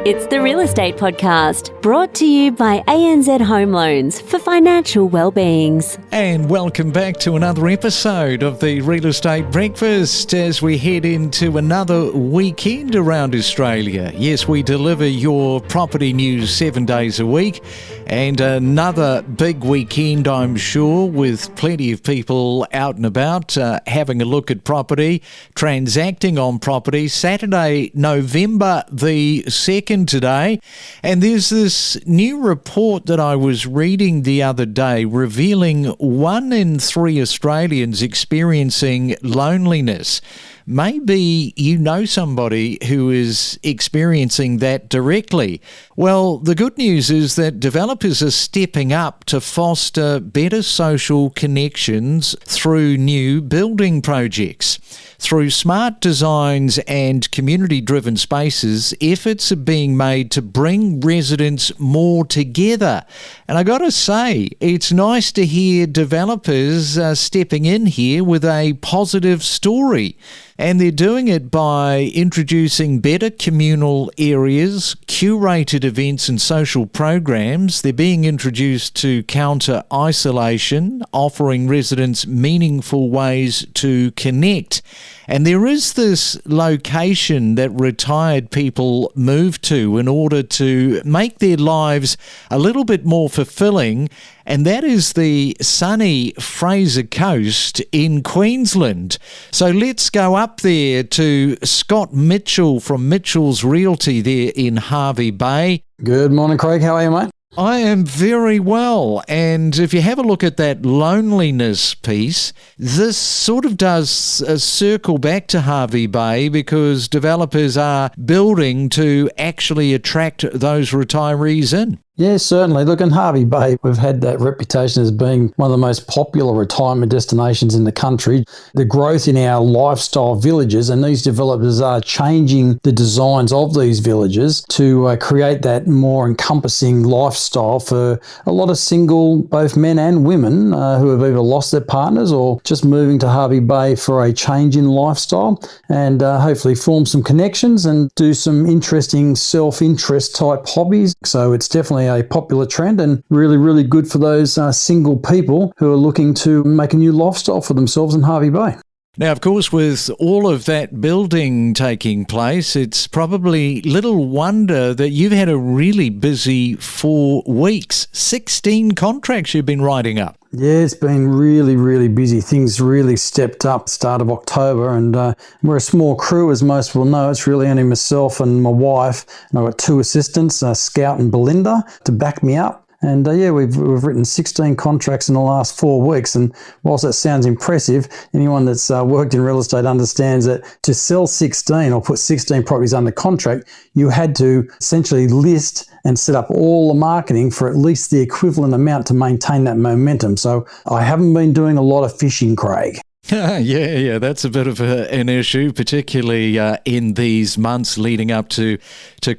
It's the Real Estate Podcast, brought to you by ANZ Home Loans for financial well-beings. And welcome back to another episode of the Real Estate Breakfast as we head into another weekend around Australia. Yes, we deliver your property news 7 days a week, and another big weekend, I'm sure, with plenty of people out and about having a look at property, transacting on property. Saturday, November the 2nd today, and there's this new report that I was reading the other day revealing 1 in 3 Australians experiencing loneliness. Maybe you know somebody who is experiencing that directly. Well, the good news is that developers are stepping up to foster better social connections through new building projects. Through smart designs and community-driven spaces, efforts are being made to bring residents more together. And I got to say, it's nice to hear developers stepping in here with a positive story. And they're doing it by introducing better communal areas, curated events and social programs. They're being introduced to counter isolation, offering residents meaningful ways to connect. And there is this location that retired people move to in order to make their lives a little bit more fulfilling, and that is the sunny Fraser Coast in Queensland. So let's go up there to Scott Mitchell from Mitchell's Realty there in Hervey Bay. Good morning, Craig. How are you, mate? I am very well, and if you have a look at that loneliness piece, this sort of does circle back to Hervey Bay because developers are building to actually attract those retirees in. Yeah, certainly. Look, in Hervey Bay, we've had that reputation as being one of the most popular retirement destinations in the country. The growth in our lifestyle villages, and these developers are changing the designs of these villages to create that more encompassing lifestyle for a lot of single, both men and women, who have either lost their partners or just moving to Hervey Bay for a change in lifestyle, and hopefully form some connections and do some interesting self-interest type hobbies. So it's definitely a popular trend and really, really good for those single people who are looking to make a new lifestyle for themselves in Hervey Bay. Now, of course, with all of that building taking place, it's probably little wonder that you've had a really busy 4 weeks, 16 contracts you've been writing up. Yeah, it's been really, really busy. Things really stepped up start of October, and we're a small crew, as most will know. It's really only myself and my wife, and I've got 2 assistants, Scout and Belinda, to back me up. And we've written 16 contracts in the last 4 weeks. And whilst that sounds impressive, anyone that's worked in real estate understands that to sell 16 or put 16 properties under contract, you had to essentially list and set up all the marketing for at least the equivalent amount to maintain that momentum. So I haven't been doing a lot of fishing, Craig. Yeah, that's a bit of an issue, particularly in these months leading up to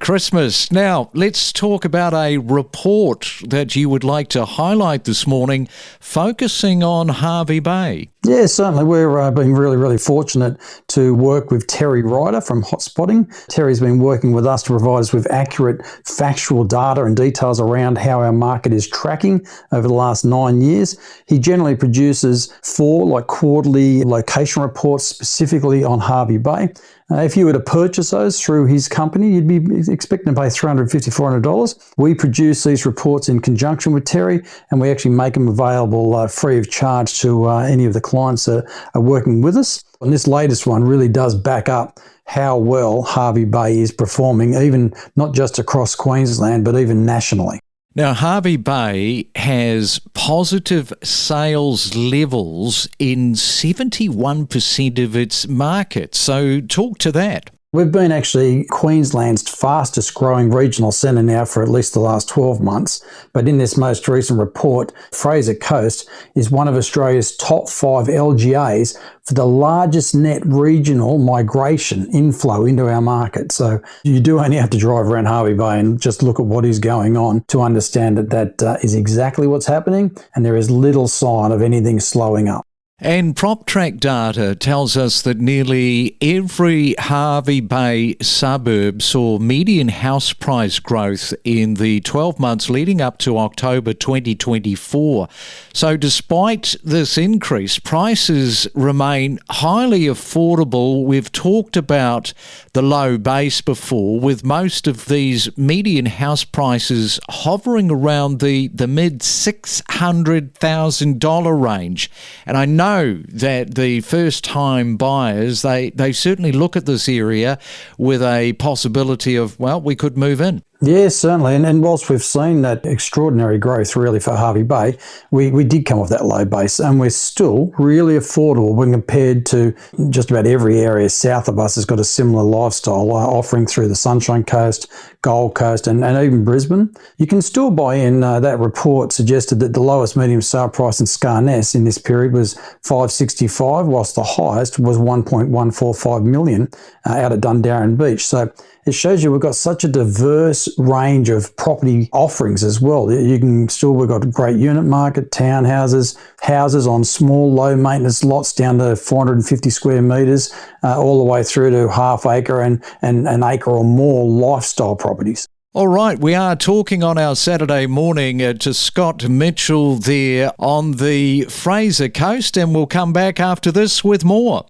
Christmas. Now, let's talk about a report that you would like to highlight this morning, focusing on Hervey Bay. Yeah, certainly. We've been really, really fortunate to work with Terry Ryder from Hotspotting. Terry's been working with us to provide us with accurate, factual data and details around how our market is tracking over the last 9 years. He generally produces 4 quarterly location reports specifically on Hervey Bay. If you were to purchase those through his company, you'd be expecting to pay $350, $400. We produce these reports in conjunction with Terry, and we actually make them available free of charge to any of the clients that are working with us. And this latest one really does back up how well Hervey Bay is performing, even not just across Queensland, but even nationally. Now, Hervey Bay has positive sales levels in 71% of its market. So talk to that. We've been actually Queensland's fastest growing regional centre now for at least the last 12 months. But in this most recent report, Fraser Coast is one of Australia's top 5 LGAs for the largest net regional migration inflow into our market. So you do only have to drive around Hervey Bay and just look at what is going on to understand that is exactly what's happening, and there is little sign of anything slowing up. And PropTrack data tells us that nearly every Hervey Bay suburb saw median house price growth in the 12 months leading up to October 2024. So despite this increase, prices remain highly affordable. We've talked about the low base before, with most of these median house prices hovering around the mid $600,000 range. And I know that the first-time buyers, they certainly look at this area with a possibility of, well, we could move in. Yeah, certainly. And whilst we've seen that extraordinary growth really for Hervey Bay, we did come off that low base, and we're still really affordable when compared to just about every area south of us has got a similar lifestyle offering through the Sunshine Coast, Gold Coast and even Brisbane. You can still buy in. That report suggested that the lowest medium sale price in Scarness in this period was $565, whilst the highest was $1.145 million out at Dundarren Beach. So it shows you we've got such a diverse range of property offerings as well. We've got a great unit market, townhouses, houses on small, low maintenance lots down to 450 square metres, all the way through to half acre and an acre or more lifestyle properties. All right, we are talking on our Saturday morning to Scott Mitchell there on the Fraser Coast, and we'll come back after this with more.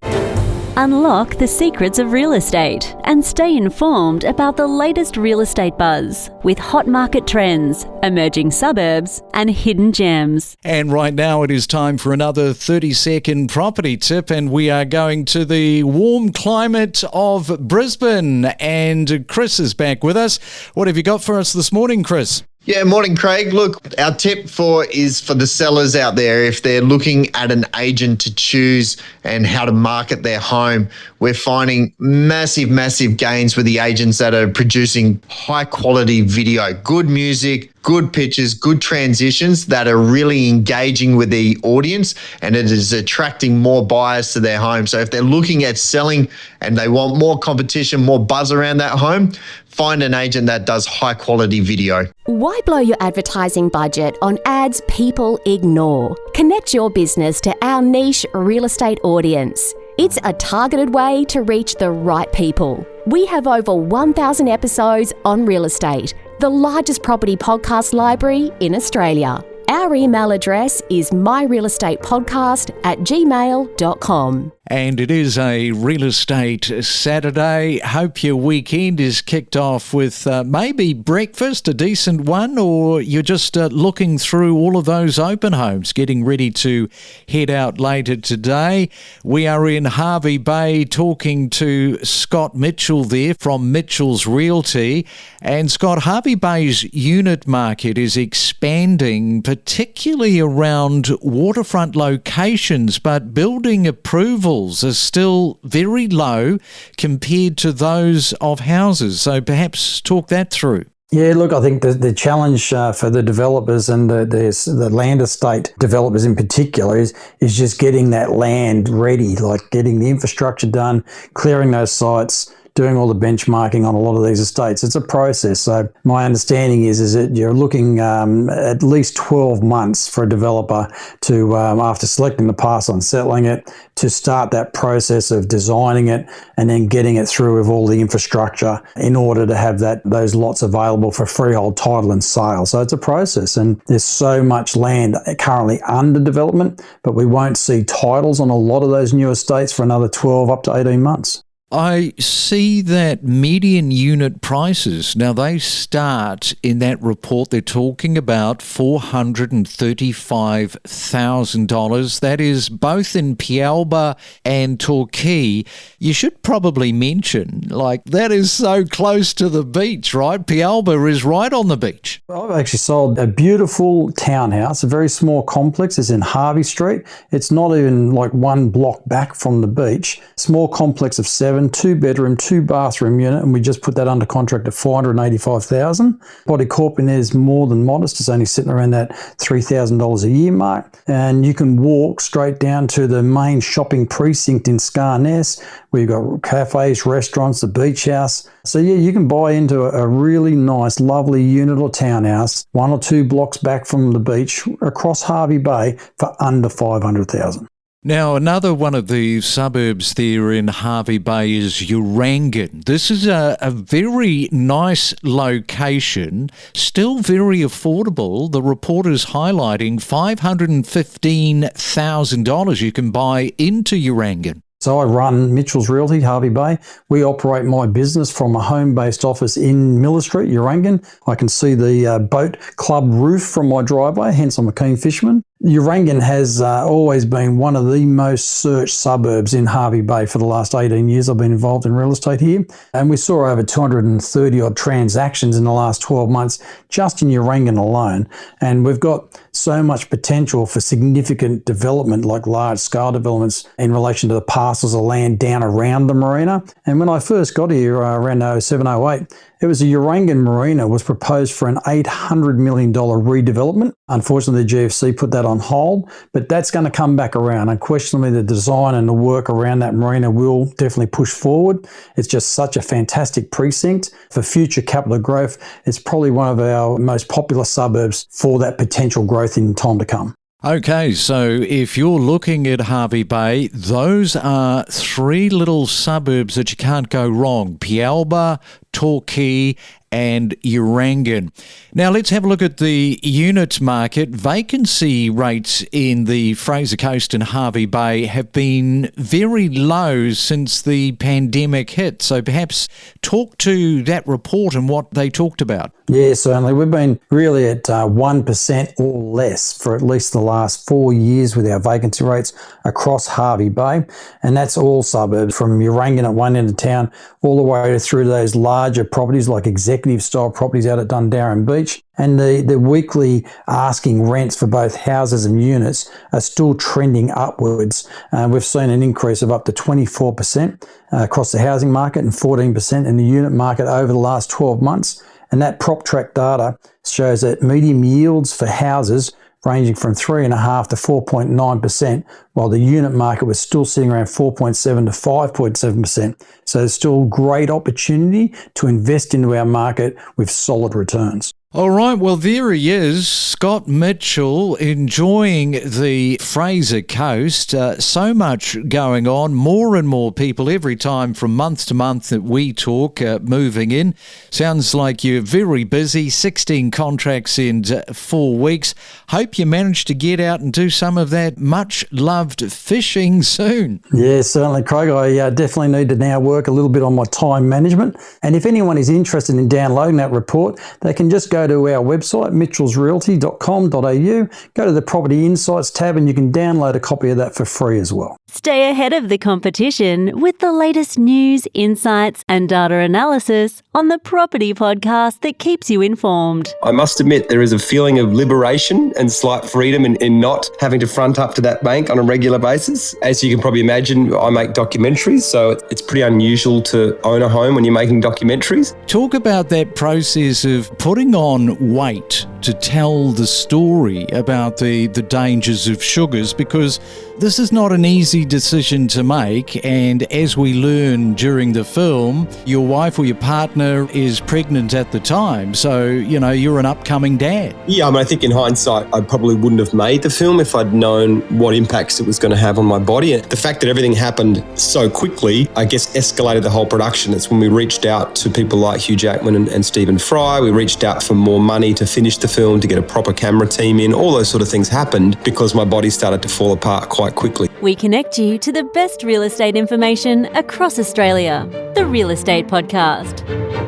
Unlock the secrets of real estate and stay informed about the latest real estate buzz with hot market trends, emerging suburbs and hidden gems. And right now it is time for another 30-second property tip, and we are going to the warm climate of Brisbane. And Chris is back with us. What have you got for us this morning, Chris? Yeah, morning, Craig. Look, our tip is for the sellers out there, if they're looking at an agent to choose and how to market their home, we're finding massive gains with the agents that are producing high quality video, good music, good pictures, good transitions that are really engaging with the audience, and it is attracting more buyers to their home. So if they're looking at selling and they want more competition, more buzz around that home, find an agent that does high quality video. Why blow your advertising budget on ads people ignore? Connect your business to our niche real estate audience. It's a targeted way to reach the right people. We have over 1,000 episodes on real estate, the largest property podcast library in Australia. Our email address is myrealestatepodcast@gmail.com. And it is a Real Estate Saturday. Hope your weekend is kicked off with maybe breakfast, a decent one, or you're just looking through all of those open homes, getting ready to head out later today. We are in Hervey Bay talking to Scott Mitchell there from Mitchell's Realty. And Scott, Hervey Bay's unit market is expanding, particularly around waterfront locations, but building approval are still very low compared to those of houses. So perhaps talk that through. Yeah, look, I think the challenge for the developers and the land estate developers in particular is just getting that land ready, like getting the infrastructure done, clearing those sites, doing all the benchmarking on a lot of these estates. It's a process. So my understanding is that you're looking at least 12 months for a developer to, after selecting the parcel and settling it, to start that process of designing it and then getting it through with all the infrastructure in order to have those lots available for freehold title and sale. So it's a process, and there's so much land currently under development, but we won't see titles on a lot of those new estates for another 12 up to 18 months. I see that median unit prices, now they start in that report, they're talking about $435,000. That is both in Pialba and Torquay. You should probably mention, that is so close to the beach, right? Pialba is right on the beach. I've actually sold a beautiful townhouse, a very small complex. It's in Hervey Street. It's not even one block back from the beach. Small complex of 7, 2-bedroom, 2-bathroom unit, and we just put that under contract at $485,000. Body corp in there is more than modest. It's only sitting around that $3,000 a year mark. And you can walk straight down to the main shopping precinct in Scarness, where you've got cafes, restaurants, the beach house. So yeah, you can buy into a really nice, lovely unit or townhouse, 1 or 2 blocks back from the beach across Hervey Bay for under $500,000. Now, another one of the suburbs there in Hervey Bay is Urangan. This is a very nice location, still very affordable. The report is highlighting $515,000 you can buy into Urangan. So I run Mitchell's Realty, Hervey Bay. We operate my business from a home-based office in Miller Street, Urangan. I can see the boat club roof from my driveway, hence I'm a keen fisherman. Urangan has always been one of the most searched suburbs in Hervey Bay for the last 18 years I've been involved in real estate here. And we saw over 230 odd transactions in the last 12 months just in Urangan alone. And we've got so much potential for significant development, like large scale developments in relation to the parcels of land down around the marina. And when I first got here around 07, 08, it was a Urangan marina was proposed for an $800 million redevelopment. Unfortunately, the GFC put that on hold, but that's going to come back around. Unquestionably, the design and the work around that marina will definitely push forward. It's just such a fantastic precinct for future capital growth. It's probably one of our most popular suburbs for that potential growth in time to come. Okay, so if you're looking at Hervey Bay, those are three little suburbs that you can't go wrong. Pialba, Torquay and Urangan. Now let's have a look at the unit market. Vacancy rates in the Fraser Coast and Hervey Bay have been very low since the pandemic hit. So perhaps talk to that report and what they talked about. Yeah, certainly. We've been really at 1% or less for at least the last 4 years with our vacancy rates across Hervey Bay. And that's all suburbs from Urangan at one end of town all the way through to those larger properties like executive style properties out at Dundarren Beach. And the weekly asking rents for both houses and units are still trending upwards. We've seen an increase of up to 24% across the housing market and 14% in the unit market over the last 12 months. And that PropTrack data shows that medium yields for houses ranging from 3.5% to 4.9%, while the unit market was still sitting around 4.7% to 5.7%. So there's still great opportunity to invest into our market with solid returns. All right, well, there he is, Scott Mitchell, enjoying the Fraser Coast. So much going on, more and more people every time from month to month that we talk moving in. Sounds like you're very busy, 16 contracts in 4 weeks. Hope you manage to get out and do some of that much-loved fishing soon. Yeah, certainly, Craig. I definitely need to now work a little bit on my time management. And if anyone is interested in downloading that report, they can just go to our website, mitchellsrealty.com.au, go to the Property Insights tab and you can download a copy of that for free as well. Stay ahead of the competition with the latest news, insights and data analysis on the Property Podcast that keeps you informed. I must admit there is a feeling of liberation and slight freedom in not having to front up to that bank on a regular basis. As you can probably imagine, I make documentaries, so it's pretty unusual to own a home when you're making documentaries. Talk about that process of putting on weight to tell the story about the dangers of sugars, because this is not an easy decision to make. And as we learn during the film, your wife or your partner is pregnant at the time. So, you know, you're an upcoming dad. Yeah, I mean, I think in hindsight, I probably wouldn't have made the film if I'd known what impacts it was going to have on my body. And the fact that everything happened so quickly, I guess, escalated the whole production. It's when we reached out to people like Hugh Jackman and Stephen Fry. We reached out for more money to finish the film, to get a proper camera team in. All those sort of things happened because my body started to fall apart quite quickly. We connect you to the best real estate information across Australia. The Real Estate Podcast.